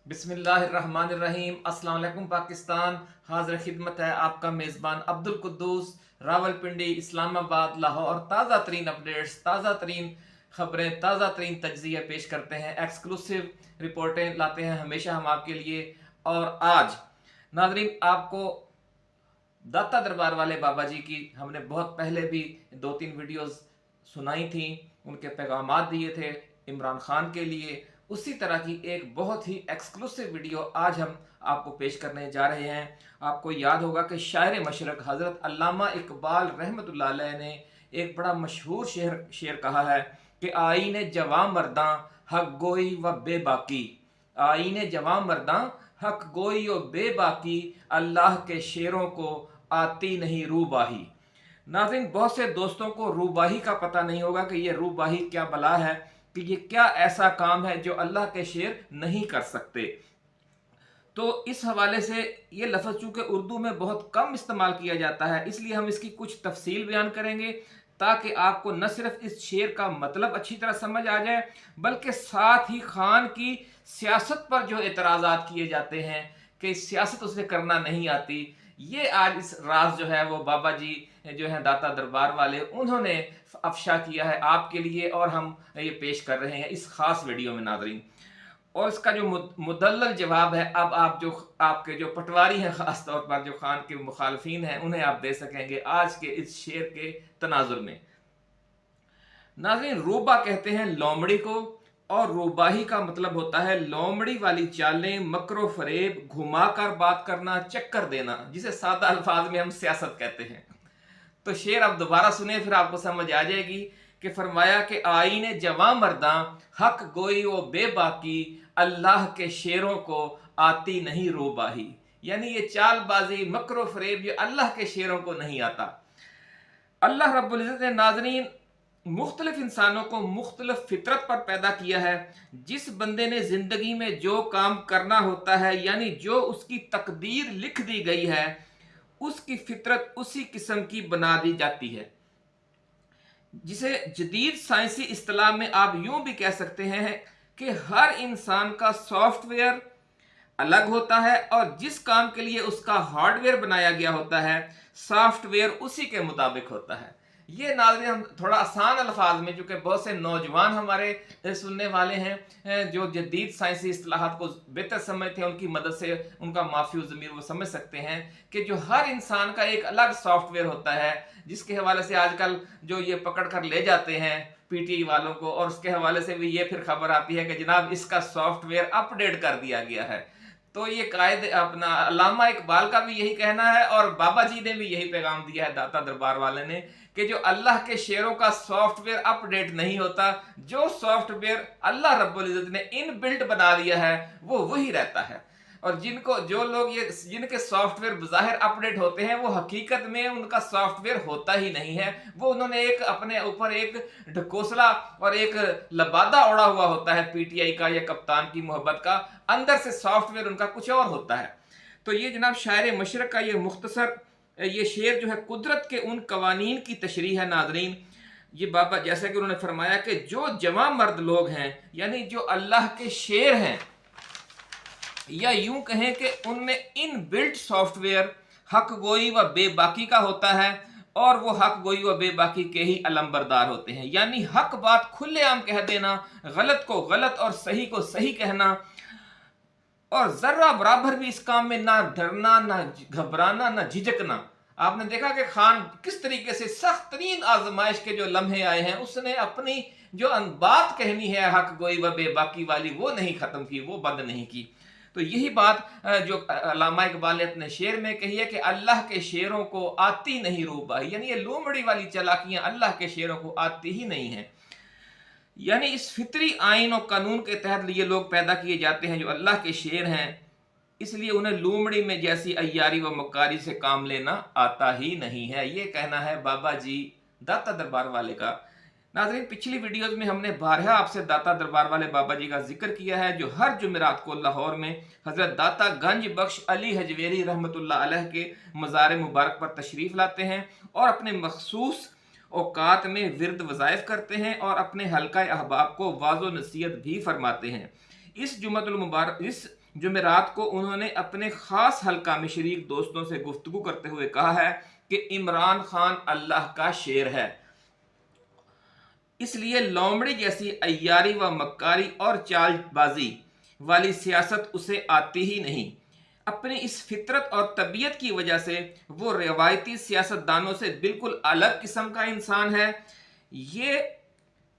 बिस्मिल्लाहिर्रहमानिर्रहीम। अस्सलाम वालेकुम पाकिस्तान। हाज़िर खिदमत है आपका मेज़बान अब्दुल कुद्दूस, रावलपिंडी, इस्लामाबाद, लाहौर। ताज़ा तरीन अपडेट्स, ताज़ा तरीन खबरें, ताज़ा तरीन तज्ज़िया पेश करते हैं, एक्सक्लूसिव रिपोर्टें लाते हैं हमेशा हम आपके लिए। और आज नाज़रीन आपको दाता दरबार वाले बाबा जी की हमने बहुत पहले भी 2-3 वीडियोस सुनाई थी, उनके पैगामात दिए थे इमरान खान के लिए। उसी तरह की एक बहुत ही एक्सक्लूसिव वीडियो आज हम आपको पेश करने जा रहे हैं। आपको याद होगा कि शायर मशरक हज़रत अल्लामा इकबाल रहमतुल्लाह अलैह ने एक बड़ा मशहूर शेर कहा है कि आईने जवां मर्दां हक गोई व बेबाकी, आईने जवां मर्दां हक गोई व बेबाकी, अल्लाह के शेरों को आती नहीं रूबाही। नाज़रीन, बहुत से दोस्तों को रूबाही का पता नहीं होगा कि ये रूबाही क्या बला है, कि ये क्या ऐसा काम है जो अल्लाह के शेर नहीं कर सकते। तो इस हवाले से ये लफ्ज़ चूँकि उर्दू में बहुत कम इस्तेमाल किया जाता है, इसलिए हम इसकी कुछ तफसील बयान करेंगे ताकि आपको न सिर्फ इस शेर का मतलब अच्छी तरह समझ आ जाए, बल्कि साथ ही खान की सियासत पर जो एतराज़ात किए जाते हैं कि सियासत उसे करना नहीं आती, ये आज इस राज जो है वो बाबा जी जो है दाता दरबार वाले उन्होंने अफशा किया है आपके लिए, और हम ये पेश कर रहे हैं इस खास वीडियो में नाज़रीन। और इसका जो मुदल्लल जवाब है, अब आप जो आपके जो पटवारी हैं, ख़ास तौर पर जो खान के मुखालफीन हैं, उन्हें आप दे सकेंगे आज के इस शेर के तनाजुर में। नाज़रीन, रूबा कहते हैं लोमड़ी को, और रूबाही का मतलब होता है लोमड़ी वाली चालें, मकरो फरेब, घुमाकर बात करना, चक्कर देना, जिसे सादा अल्फाज में हम सियासत कहते हैं। तो शेर अब दोबारा सुने, फिर आपको समझ आ जाएगी कि फरमाया कि आईने जवां मर्दां हक गोई वो बेबाकी, अल्लाह के शेरों को आती नहीं रूबाही। यानी ये चालबाजी, मकरो फरेब ये अल्लाह के शेरों को नहीं आता। अल्लाह रब्बुल इज़्ज़त ने नाज़रीन मुख्तलिफ इंसानों को मुख्तलिफ फितरत पर पैदा किया है। जिस बंदे ने ज़िंदगी में जो काम करना होता है, यानी जो उसकी तकदीर लिख दी गई है, उसकी फितरत उसी किस्म की बना दी जाती है, जिसे जदीद साइंसी इस्तिलाह में आप यूं भी कह सकते हैं कि हर इंसान का सॉफ्टवेयर अलग होता है, और जिस काम के लिए उसका हार्डवेयर बनाया गया होता है, सॉफ्टवेयर उसी के मुताबिक होता है। ये नाज़रीन हम थोड़ा आसान अल्फाज में, चूँकि बहुत से नौजवान हमारे सुनने वाले हैं जो जदीद साइंसी इस्तिलाहात को बेहतर समझते हैं, उनकी मदद से उनका माफ़ी ज़मीर वो समझ सकते हैं कि जो हर इंसान का एक अलग सॉफ्टवेयर होता है, जिसके हवाले से आजकल जो ये पकड़ कर ले जाते हैं पीटीआई वालों को, और उसके हवाले से भी ये फिर खबर आती है कि जनाब इसका सॉफ्टवेयर अपडेट कर दिया गया है। तो ये कायदे अपना अल्लामा इकबाल का भी यही कहना है, और बाबा जी ने भी यही पैगाम दिया है दाता दरबार वाले ने, कि जो अल्लाह के शेरों का सॉफ्टवेयर अपडेट नहीं होता, जो सॉफ्टवेयर अल्लाह रब्बुल इज़्ज़त ने इन बिल्ट बना दिया है वो वही रहता है। और जो लोग ये जिनके सॉफ्टवेयर बज़ाहिर अपडेट होते हैं, वो हकीकत में उनका सॉफ्टवेयर होता ही नहीं है। वो उन्होंने एक अपने ऊपर एक ढकोसला और एक लबादा ओढ़ा हुआ होता है पीटीआई का या कप्तान की मोहब्बत का, अंदर से सॉफ्टवेयर उनका कुछ और होता है। तो ये जनाब शायर मशरक का ये मुख्तसर ये शेर जो है कुदरत के उन कवानीन की तशरीह है नाज़रीन। ये बाबा जैसा कि उन्होंने फरमाया कि जो जवां मर्द लोग हैं, यानी जो अल्लाह के शेर हैं, या यूं कहें कि उनमें इन बिल्ट सॉफ्टवेयर हक गोई व बेबाकी का होता है, और वो हक गोई व बेबाकी के ही अलंबरदार होते हैं। यानी हक बात खुलेआम कह देना, गलत को गलत और सही को सही कहना, और जर्रा बराबर भी इस काम में ना डरना, ना घबराना, ना झिझकना। आपने देखा कि खान किस तरीके से सख्त तरीन आजमाइश के जो लम्हे आए हैं, उसने अपनी जो बात कहनी है हक गोई व बेबाकी वाली, वो नहीं खत्म की, वो बंद नहीं की। तो यही बात जो अल्लामा इकबाल ने अपने शेर में कही है कि अल्लाह के शेरों को आती नहीं रूबाही, यानी ये लोमड़ी वाली चालाकियां अल्लाह के शेरों को आती ही नहीं है। यानी इस फितरी आइन और कानून के तहत ये लोग पैदा किए जाते हैं जो अल्लाह के शेर हैं, इसलिए उन्हें लोमड़ी में जैसी अय्यारी व मक्कारी से काम लेना आता ही नहीं है। ये कहना है बाबा जी दाता दरबार वाले का। नाज़रीन, पिछली वीडियोस में हमने बारहा आपसे दाता दरबार वाले बाबा जी का जिक्र किया है, जो हर जुमेरात को लाहौर में हज़रत दाता गंज बख्श अली हजवेरी रहमतुल्लाह अलैह के मज़ार मुबारक पर तशरीफ़ लाते हैं, और अपने मखसूस औकात में विरद वज़ाइफ करते हैं, और अपने हल्का अहबाब को वाज़ो नसीहत भी फरमाते हैं। इस जुमेरात को उन्होंने अपने खास हल्का में शरीक दोस्तों से गुफ्तगू करते हुए कहा है कि इमरान खान अल्लाह का शेर है, इसलिए लोमड़ी जैसी अय्यारी व मक्कारी और चालबाजी वाली सियासत उसे आती ही नहीं। अपनी इस फितरत और तबीयत की वजह से वो रिवायती सियासतदानों से बिल्कुल अलग किस्म का इंसान है। ये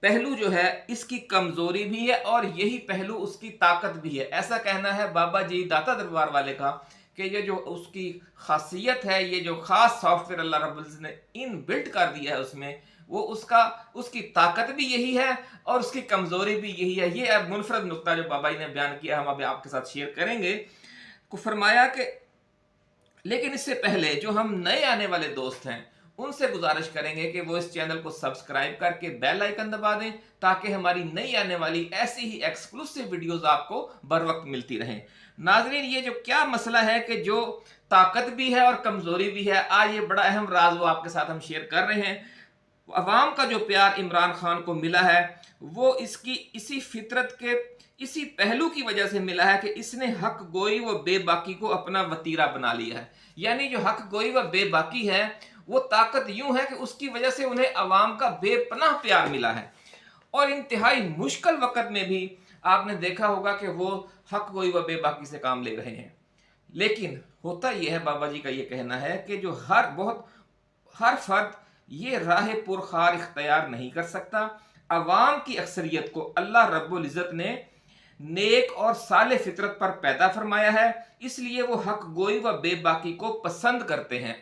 पहलू जो है इसकी कमजोरी भी है और यही पहलू उसकी ताकत भी है। ऐसा कहना है बाबा जी दाता दरबार वाले का कि ये जो उसकी खासियत है, ये जो खास सॉफ्टवेयर अल्लाह रब्बुल इज्जत ने इन बिल्ट कर दिया है उसमें, वो उसकी ताकत भी यही है और उसकी कमजोरी भी यही है। ये अब मुनफरद नुक्ता जो बाबा जी ने बयान किया हम अभी आपके साथ शेयर करेंगे। को फरमाया कि लेकिन इससे पहले जो हम नए आने वाले दोस्त हैं उनसे गुजारिश करेंगे कि वो इस चैनल को सब्सक्राइब करके बेल आइकन दबा दें ताकि हमारी नई आने वाली ऐसी ही एक्सक्लूसिव वीडियोस आपको बर वक्त मिलती रहें। नाजरीन, ये जो क्या मसला है कि जो ताकत भी है और कमजोरी भी है, आज ये बड़ा अहम राज वो आपके साथ हम शेयर कर रहे हैं। अवाम का जो प्यार इमरान खान को मिला है वो इसकी इसी फितरत के इसी पहलू की वजह से मिला है कि इसने हक गोई व बेबाकी को अपना वतीरा बना लिया है। यानी जो हक गोई व बेबाकी है वो ताकत यूं है कि उसकी वजह से उन्हें अवाम का बेपनाह प्यार मिला है और इंतहाई मुश्किल वक्त में भी आपने देखा होगा कि वो हक गोई व बेबाकी से काम ले रहे हैं। लेकिन होता यह है, बाबा जी का ये कहना है कि जो हर फर्द ये राह पुरखार इख्तियार नहीं कर सकता। अवाम की अक्सरियत को अल्लाह रब्बुल इज्जत ने नेक और साले फितरत पर पैदा फरमाया है, इसलिए वो हक गोई व बेबाकी को पसंद करते हैं।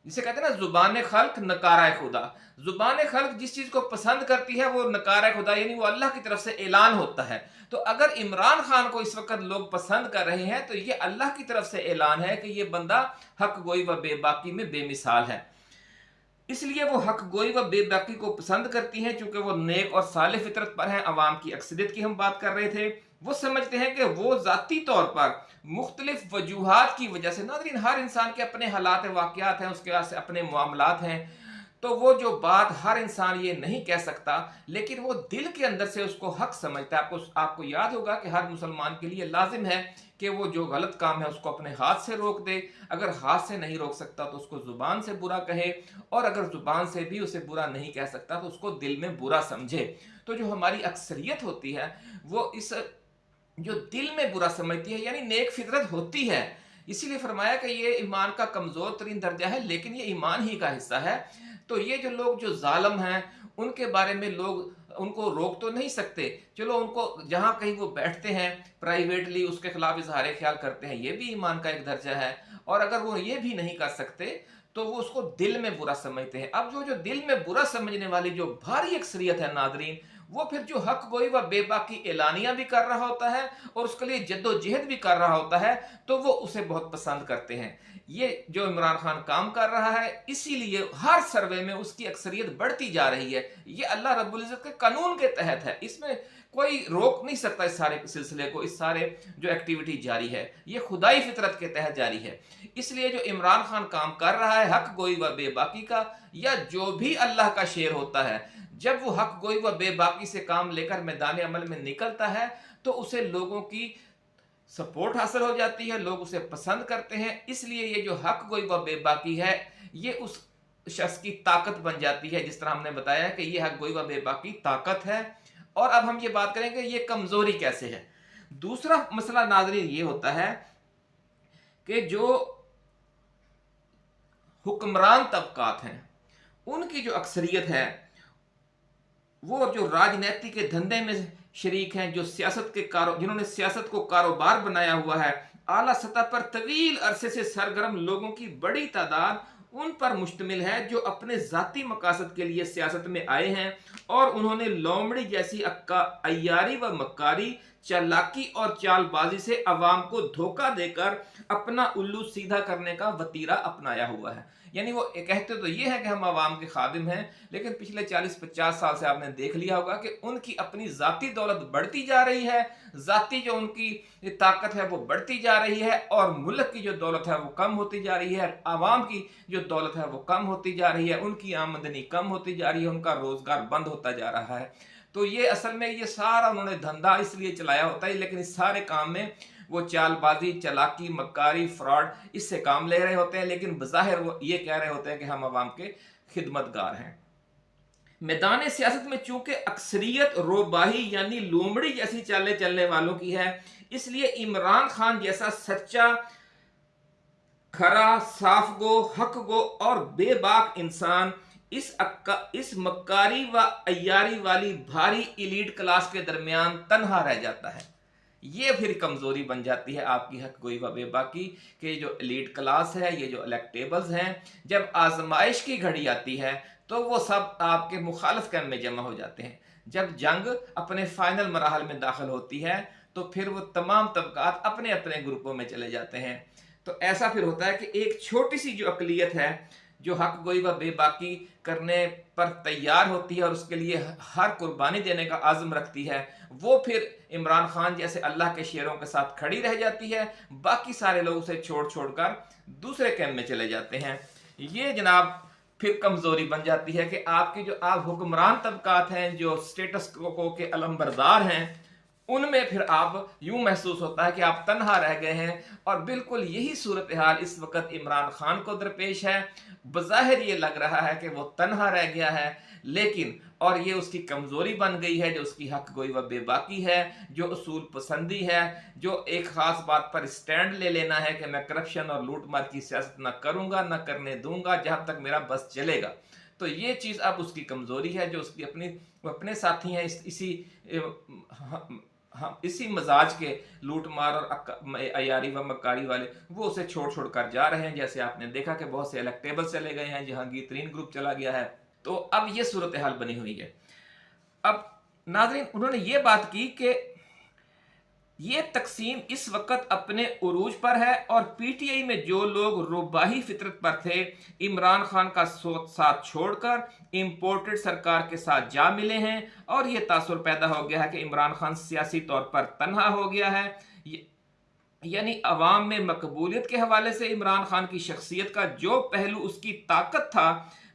जिसे कहते हैं ना जुबान खल्क नकारा खुदा। जुबान खल्क जिस चीज को पसंद करती है वो नकारा खुदा यानी वो अल्लाह की तरफ से ऐलान होता है। तो अगर इमरान खान को इस वक्त लोग पसंद कर रहे हैं तो ये अल्लाह की तरफ से ऐलान है कि ये बंदा हक गोई व बेबाकी में बेमिसाल है। इसलिए वो हक गोई व बेबाकी को पसंद करती हैं चूंकि वो नेक और साले फितरत पर हैं। अवाम की अक्सरियत की हम बात कर रहे थे। वो समझते हैं कि वो जाती तौर पर मुख्तलिफ वजूहात की वजह से, नाज़रीन हर इंसान के अपने हालात वाक़यात हैं, उसके पास अपने मामलात हैं, तो वो जो बात हर इंसान ये नहीं कह सकता लेकिन वो दिल के अंदर से उसको हक समझता है। आपको याद होगा कि हर मुसलमान के लिए लाजिम है कि वो जो गलत काम है उसको अपने हाथ से रोक दे। अगर हाथ से नहीं रोक सकता तो उसको जुबान से बुरा कहे और अगर जुबान से भी उसे बुरा नहीं कह सकता तो उसको दिल में बुरा समझे। तो जो हमारी अक्सरियत होती है वो इस जो दिल में बुरा समझती है यानी नेक फितरत होती है। इसीलिए फरमाया कि ये ईमान का कमजोर तरीन दर्जा है लेकिन ये ईमान ही का हिस्सा है। तो ये जो लोग जो जालिम हैं उनके बारे में लोग उनको रोक तो नहीं सकते, चलो उनको जहां कहीं वो बैठते हैं प्राइवेटली उसके खिलाफ इजहार ख्याल करते हैं, ये भी ईमान का एक दर्जा है। और अगर वो ये भी नहीं कर सकते तो वो उसको दिल में बुरा समझते हैं। अब जो दिल में बुरा समझने वाली जो भारी अक्सरियत है नादरीन, वो फिर जो हक गोई व बेबाकी एलानिया भी कर रहा होता है और उसके लिए जद्दोजहद भी कर रहा होता है तो वो उसे बहुत पसंद करते हैं। ये जो इमरान खान काम कर रहा है इसीलिए हर सर्वे में उसकी अक्सरियत बढ़ती जा रही है। ये अल्लाह रब्बुल इज्जत के कानून के तहत है, इसमें कोई रोक नहीं सकता इस सारे सिलसिले को। इस सारे जो एक्टिविटी जारी है ये खुदाई फितरत के तहत जारी है। इसलिए जो इमरान खान काम कर रहा है हक गोई व बेबाकी का, या जो भी अल्लाह का शेर होता है, जब वो हक गोई व बेबाकी से काम लेकर मैदान अमल में निकलता है तो उसे लोगों की सपोर्ट हासिल हो जाती है, लोग उसे पसंद करते हैं। इसलिए ये जो हक गोई व बेबाकी है ये उस शख्स की ताकत बन जाती है। जिस तरह हमने बताया कि ये हक गोई व बेबाकी ताकत है। और अब हम ये बात करेंगे ये कमजोरी कैसे है। दूसरा मसला नाज़रीन ये होता है कि जो हुक्मरान तबकात हैं उनकी जो अक्सरियत है वो जो राजनीति के धंधे में शरीक हैं, जो जिन्होंने सियासत को कारोबार बनाया हुआ है, आला सतह पर तवील अरसे से सरगर्म लोगों की बड़ी तादाद उन पर मुश्तमिल है जो अपने जाती मकासद के लिए सियासत में आए हैं और उन्होंने लोमड़ी जैसी अय्यारी व मक्कारी, चालाकी और चालबाजी से अवाम को धोखा देकर अपना उल्लू सीधा करने का वतीरा अपनाया हुआ है। यानी वो कहते तो ये है कि हम अवाम के खादिम हैं लेकिन पिछले 40-50 साल से आपने देख लिया होगा कि उनकी अपनी जाती दौलत बढ़ती जा रही है, जाती जो उनकी ताकत है वो बढ़ती जा रही है और मुल्क की जो दौलत है वो कम होती जा रही है, अवाम की जो दौलत है वो कम होती जा रही है, उनकी आमदनी कम होती जा रही है, उनका रोजगार बंद होता जा रहा है। तो ये असल में ये सारा उन्होंने धंधा इसलिए चलाया होता है लेकिन इस सारे काम में वो चालबाजी, चालाकी, मक्कारी, फ्रॉड इससे काम ले रहे होते हैं, लेकिन बज़ाहिर वो ये कह रहे होते हैं कि हम अवाम के खिदमतगार हैं। मैदान सियासत में चूंकि अक्सरियत रोबाही यानी लोमड़ी जैसी चालें चलने वालों की है, इसलिए इमरान खान जैसा सच्चा, खरा, साफ गो, हक गो और बेबाक इंसान इस मक्कारी व अय्यारी वाली भारी इलीट क्लास के दरमियान तन्हा रह जाता है। ये फिर कमजोरी बन जाती है आपकी हक गोई व बेबाकी के। जो एलीट क्लास है, ये जो इलेक्टेबल्स हैं, जब आजमाइश की घड़ी आती है तो वो सब आपके मुखालिफ कैंप में जमा हो जाते हैं। जब जंग अपने फाइनल मराहल में दाखिल होती है तो फिर वो तमाम तबकात अपने अपने ग्रुपों में चले जाते हैं। तो ऐसा फिर होता है कि एक छोटी सी जो अकलियत है जो हक गोई व बेबाकी करने पर तैयार होती है और उसके लिए हर कुर्बानी देने का आज़म रखती है, वो फिर इमरान खान जैसे अल्लाह के शेरों के साथ खड़ी रह जाती है। बाकी सारे लोग उसे छोड़ छोड़कर दूसरे कैंप में चले जाते हैं। ये जनाब फिर कमजोरी बन जाती है कि आपकी जो आप हुक्मरान तबकात हैं, जो स्टेटस को के अलंबरदार हैं, उनमें फिर आप यूं महसूस होता है कि आप तन्हा रह गए हैं। और बिल्कुल यही सूरत हाल इस वक्त इमरान खान को दरपेश है। बज़ाहिर ये लग रहा है कि वो तन्हा रह गया है, लेकिन और ये उसकी कमजोरी बन गई है, जो उसकी हक गोई व बेबाकी है, जो उसूल पसंदी है, जो एक खास बात पर स्टैंड ले लेना है कि मैं करप्शन और लूट मार की सियासत ना करूंगा, ना करने दूंगा जहां तक मेरा बस चलेगा। तो ये चीज़ अब उसकी कमजोरी है, जो उसकी अपने साथी हैं इसी मजाज के लूट मार और अयारी व मक्कारी वाले, वो उसे छोड़ छोड़ कर जा रहे हैं। जैसे आपने देखा कि बहुत से इलेक्टेबल चले गए हैं, जहांगीर तरीन ग्रुप चला गया है। तो अब ये सूरत हाल बनी हुई है। अब नाज़रीन, उन्होंने ये बात की कि ये तकसीम इस वक्त अपने उरूज पर है और पीटीआई में जो लोग रुबाही फितरत पर थे, इमरान खान का साथ छोड़कर इंपोर्टेड सरकार के साथ जा मिले हैं और ये तासुर पैदा हो गया है कि इमरान खान सियासी तौर पर तन्हा हो गया है। यानी अवाम में मकबूलियत के हवाले से इमरान खान की शख्सियत का जो पहलू उसकी ताकत था,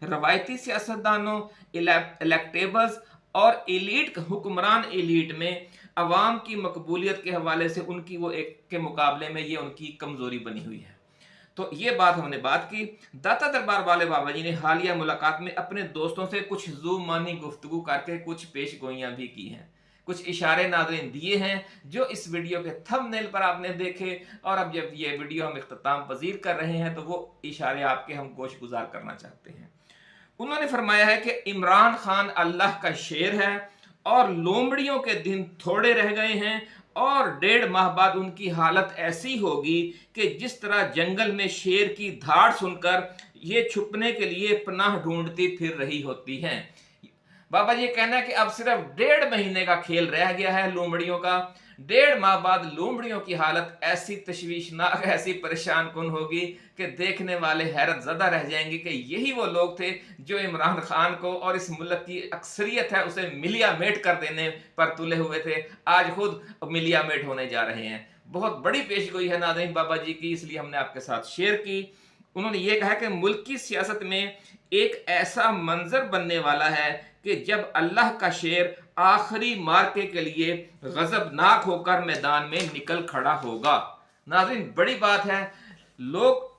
रवायती सियासतदानों, इलेक्टेबल्स और एलीट हुक्मरान एलीट में अवाम की मकबूलियत के हवाले से उनकी वो एक के मुकाबले में ये उनकी कमजोरी बनी हुई है। तो ये बात हमने बात की। दाता दरबार वाले बाबा जी ने हालिया मुलाकात में अपने दोस्तों से कुछ ज़ुबानी गुफ्तगू करके कुछ पेश गोइयां भी की हैं, कुछ इशारे नाज़रीन दिए हैं जो इस वीडियो के थंबनेल पर आपने देखे। और अब जब ये वीडियो हम इख्तिताम पजीर कर रहे हैं तो वो इशारे आपके हम गोश गुजार करना चाहते हैं। उन्होंने फरमाया है कि इमरान खान अल्लाह का शेर है और लोमड़ियों के दिन थोड़े रह गए हैं और 1.5 माह बाद उनकी हालत ऐसी होगी कि जिस तरह जंगल में शेर की धाड़ सुनकर ये छुपने के लिए पनाह ढूंढती फिर रही होती हैं। बाबा जी कहना है कि अब सिर्फ 1.5 महीने का खेल रह गया है लोमड़ियों का। 1.5 माह बाद लोमड़ियों की हालत ऐसी तशवीशनाक, ऐसी परेशान कुन होगी कि देखने वाले हैरत ज़दा रह जाएंगे कि यही वो लोग थे जो इमरान खान को और इस मुल्क की अक्सरियत है उसे मिलिया मेट कर देने पर तुले हुए थे, आज खुद मिलिया मेट होने जा रहे हैं। बहुत बड़ी पेशगोई है नाज़रीन बाबा जी की, इसलिए हमने आपके साथ शेयर की। उन्होंने ये कहा कि मुल्क की सियासत में एक ऐसा मंजर बनने वाला है कि जब अल्लाह का शेर आखिरी मार्के के लिए गजबनाक होकर मैदान में निकल खड़ा होगा। नाज़रीन बड़ी बात है, लोग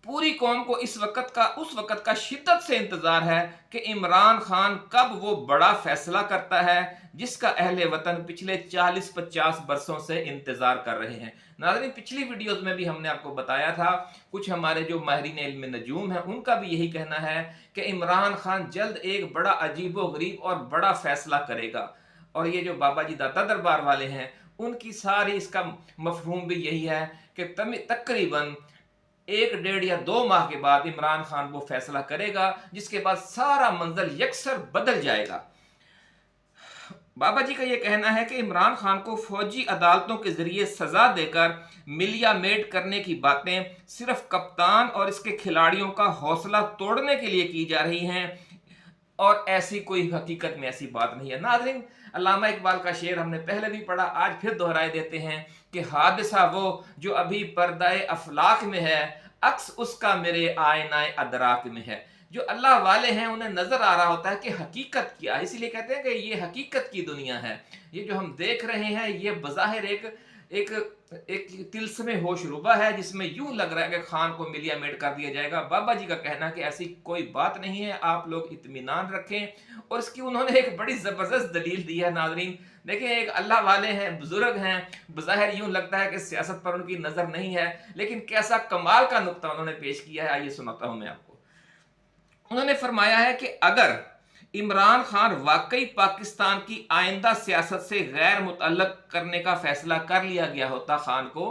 पूरी कौम को उस वक्त का शिद्दत से इंतजार है कि इमरान खान कब वो बड़ा फैसला करता है जिसका अहले वतन पिछले 40-50 बरसों से इंतजार कर रहे हैं। नाज़रीन पिछली वीडियोस में भी हमने आपको बताया था, कुछ हमारे जो माहिरीन इल्म नजूम हैं उनका भी यही कहना है कि इमरान खान जल्द एक बड़ा अजीबो गरीब और बड़ा फैसला करेगा। और ये जो बाबा जी दाता दरबार वाले हैं उनकी सारी इसका मफहूम भी यही है कि तकरीबन 1-1.5 या 2 माह के बाद इमरान खान वो फैसला करेगा जिसके बाद सारा मंजर यकसर बदल जाएगा। बाबा जी का यह कहना है कि इमरान खान को फौजी अदालतों के जरिए सजा देकर मिलिया मेट करने की बातें सिर्फ कप्तान और इसके खिलाड़ियों का हौसला तोड़ने के लिए की जा रही हैं और ऐसी कोई हकीकत में ऐसी बात नहीं है। नाज़रीन अल्लामा इकबाल का शेर हमने पहले भी पढ़ा, आज फिर दोहराए देते हैं कि हादिसा वो जो अभी पर्दाए अफलाक में है, अक्स उसका मेरे आईनाए अदराक में है। जो अल्लाह वाले हैं उन्हें नजर आ रहा होता है कि हकीकत क्या है, इसीलिए कहते हैं कि ये हकीकत की दुनिया है। ये जो हम देख रहे हैं ये बज़ाहिर एक एक एक तिलस्मे होश रुबा है जिसमें यूं लग रहा है कि खान को मिलिया मेट कर दिया जाएगा। बाबा जी का कहना है कि ऐसी कोई बात नहीं है, आप लोग इत्मीनान रखें। और इसकी उन्होंने एक बड़ी जबरदस्त दलील दी है। नाजरीन देखिए, एक अल्लाह वाले हैं, बुजुर्ग हैं, बज़ाहिर यूं लगता है कि सियासत पर उनकी नजर नहीं है, लेकिन कैसा कमाल का नुक्ता उन्होंने पेश किया है, आइए सुनाता हूं मैं आपको। उन्होंने फरमाया है कि अगर इमरान खान वाकई पाकिस्तान की आइंदा सियासत से गैर मुतल्लक करने का फैसला कर लिया गया होता खान को,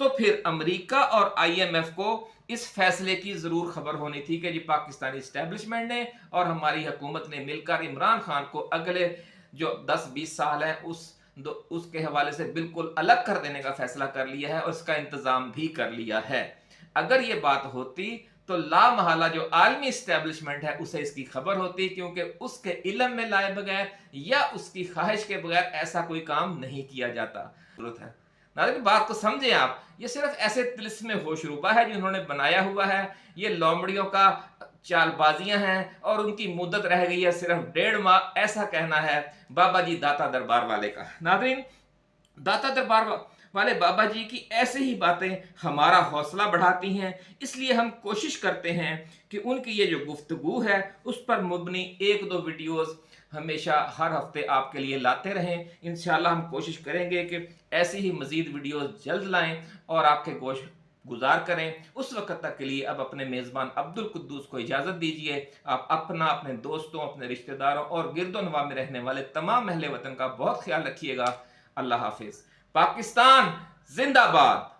तो फिर अमेरिका और IMF को इस फैसले की जरूर खबर होनी थी कि जी पाकिस्तानी इस्टेब्लिशमेंट ने और हमारी हुकूमत ने मिलकर इमरान खान को अगले जो 10-20 साल है उसके हवाले से बिल्कुल अलग कर देने का फैसला कर लिया है और इसका इंतजाम भी कर लिया है। अगर ये बात होती तो लामहला जो आलमी इस्टेब्लिशमेंट है उसे इसकी खबर होती, क्योंकि उसके इल्म में लाए बगैर या उसकी ख्वाहिश के बगैर ऐसा कोई काम नहीं किया जाता। जरूरत है नाज़रीन, बात को समझें आप। ये सिर्फ ऐसे तिलिस्मे होशरुबा है जो उन्होंने बनाया हुआ है, ये लोमड़ियों का चालबाजियां हैं और उनकी मुद्दत रह गई है सिर्फ 1.5 माह, ऐसा कहना है बाबा जी दाता दरबार वाले का। नाज़रीन, दाता दरबार वाले बाबा जी की ऐसे ही बातें हमारा हौसला बढ़ाती हैं, इसलिए हम कोशिश करते हैं कि उनकी ये जो गुफ्तगू है उस पर मुबनी 1-2 वीडियोस हमेशा हर हफ्ते आपके लिए लाते रहें। इंशाल्लाह हम कोशिश करेंगे कि ऐसी ही मजीद वीडियोस जल्द लाएं और आपके गोश गुजार करें। उस वक्त तक के लिए अब अपने मेज़बान अब्दुल कुद्दूस को इजाज़त दीजिए। आप अपना, अपने दोस्तों, अपने रिश्तेदारों और गिरदोनवा में रहने वाले तमाम अहले वतन का बहुत ख्याल रखिएगा। अल्लाह हाफिज। पाकिस्तान जिंदाबाद।